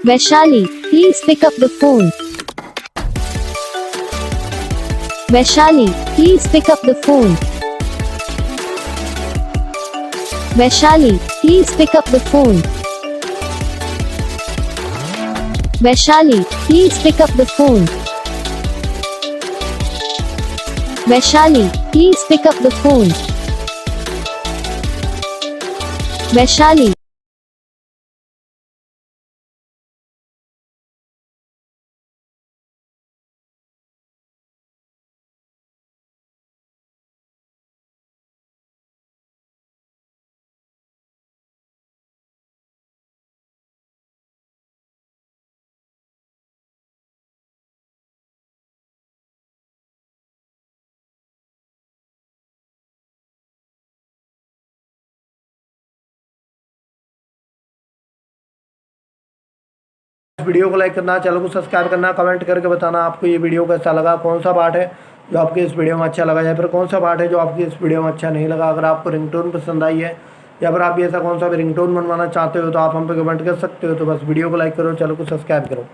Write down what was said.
Vaishali, please pick up the phone. Vaishali, please pick up the phone. Vaishali, please pick up the phone. Vaishali, please pick up the phone. Vaishali, please pick up the phone. Vaishali. Video को like करना, channel को subscribe करना, comment करके बताना आपको ये video कैसा लगा, कौन सा पार्ट है जो आपके इस वीडियो में अच्छा लगा या फिर कौन सा पार्ट है जो आपकी इस वीडियो में अच्छा नहीं लगा। अगर आपको रिंगटोन पसंद आई है या फिर आप भी ऐसा कौन सा भी रिंगटोन बनवाना चाहते हो तो आप हम पे कमेंट कर सकते हो। तो बस वीडियो को लाइक करो, चैनल को सब्सक्राइब करो।